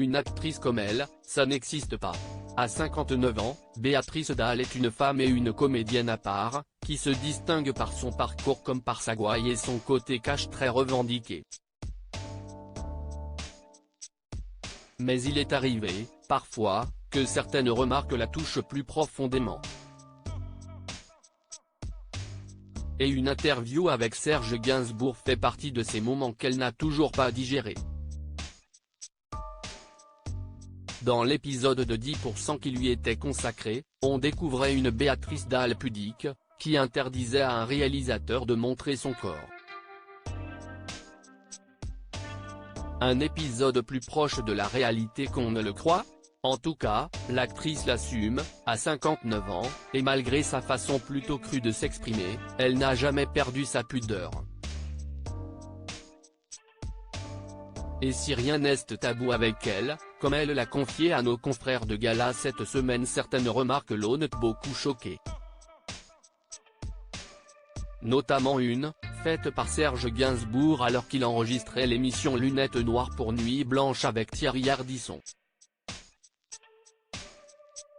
Une actrice comme elle, ça n'existe pas. À 59 ans, Béatrice Dalle est une femme et une comédienne à part, qui se distingue par son parcours comme par sa gouaille et son côté cash très revendiqué. Mais il est arrivé, parfois, que certaines remarques la touchent plus profondément. Et une interview avec Serge Gainsbourg fait partie de ces moments qu'elle n'a toujours pas digérés. Dans l'épisode de 10% qui lui était consacré, on découvrait une Béatrice Dalle pudique, qui interdisait à un réalisateur de montrer son corps. Un épisode plus proche de la réalité qu'on ne le croit? En tout cas, l'actrice l'assume, à 59 ans, et malgré sa façon plutôt crue de s'exprimer, elle n'a jamais perdu sa pudeur. Et si rien n'est tabou avec elle, comme elle l'a confié à nos confrères de Gala cette semaine, certaines remarques l'ont beaucoup choquée. Notamment une, faite par Serge Gainsbourg alors qu'il enregistrait l'émission Lunettes Noires pour Nuit Blanche avec Thierry Ardisson.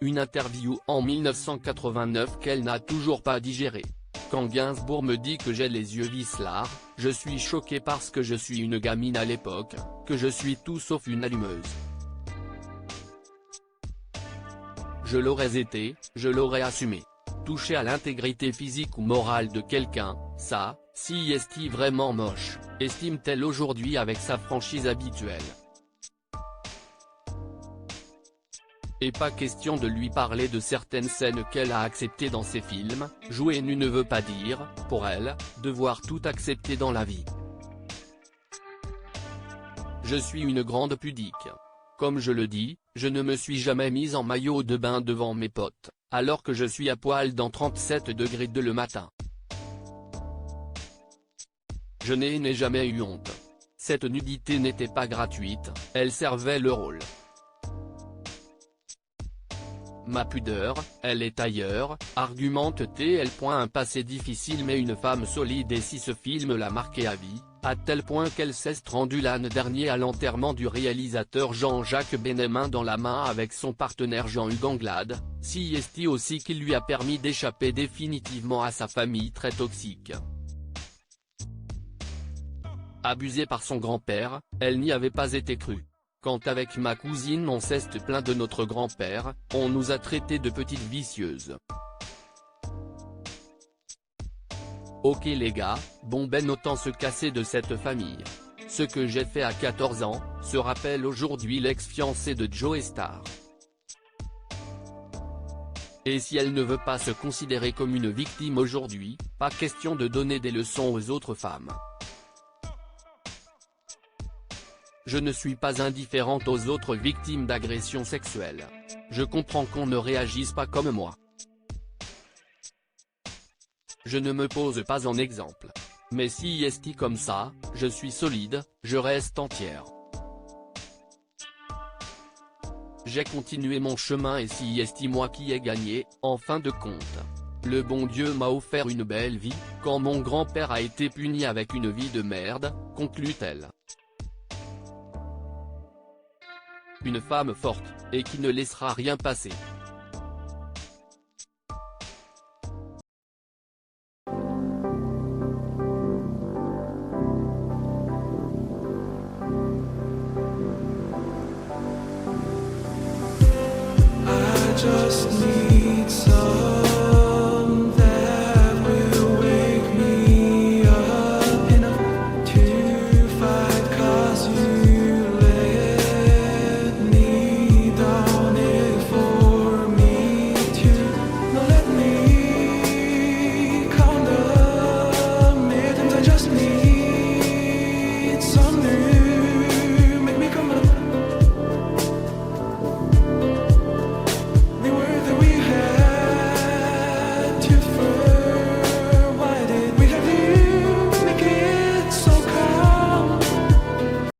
Une interview en 1989 qu'elle n'a toujours pas digérée. Quand Gainsbourg me dit que j'ai les yeux vicelards, je suis choqué parce que je suis une gamine à l'époque, que je suis tout sauf une allumeuse. Je l'aurais été, je l'aurais assumé. Toucher à l'intégrité physique ou morale de quelqu'un, ça, si est-il vraiment moche, estime-t-elle aujourd'hui avec sa franchise habituelle. Et pas question de lui parler de certaines scènes qu'elle a acceptées dans ses films, jouer nu ne veut pas dire, pour elle, devoir tout accepter dans la vie. Je suis une grande pudique. Comme je le dis, je ne me suis jamais mise en maillot de bain devant mes potes, alors que je suis à poil dans 37 degrés de le matin. Je n'ai jamais eu honte. Cette nudité n'était pas gratuite, elle servait le rôle. Ma pudeur, elle est ailleurs, argumente-t-elle. Un passé difficile mais une femme solide, et si ce film l'a marquée à vie, à tel point qu'elle s'est rendue l'an dernier à l'enterrement du réalisateur Jean-Jacques Benet main dans la main avec son partenaire Jean-Hugues Anglade, si est aussi qu'il lui a permis d'échapper définitivement à sa famille très toxique. Abusée par son grand-père, elle n'y avait pas été crue. Quand avec ma cousine on s'est plaint de notre grand-père, on nous a traités de petites vicieuses. Ok les gars, bon ben autant se casser de cette famille. Ce que j'ai fait à 14 ans, se rappelle aujourd'hui l'ex-fiancé de Joe Star. Et si elle ne veut pas se considérer comme une victime aujourd'hui, pas question de donner des leçons aux autres femmes. Je ne suis pas indifférente aux autres victimes d'agressions sexuelles. Je comprends qu'on ne réagisse pas comme moi. Je ne me pose pas en exemple. Mais si est comme ça, je suis solide, je reste entière. J'ai continué mon chemin et si est moi qui ai gagné, en fin de compte. Le bon Dieu m'a offert une belle vie, quand mon grand-père a été puni avec une vie de merde, conclut-elle. Une femme forte, et qui ne laissera rien passer.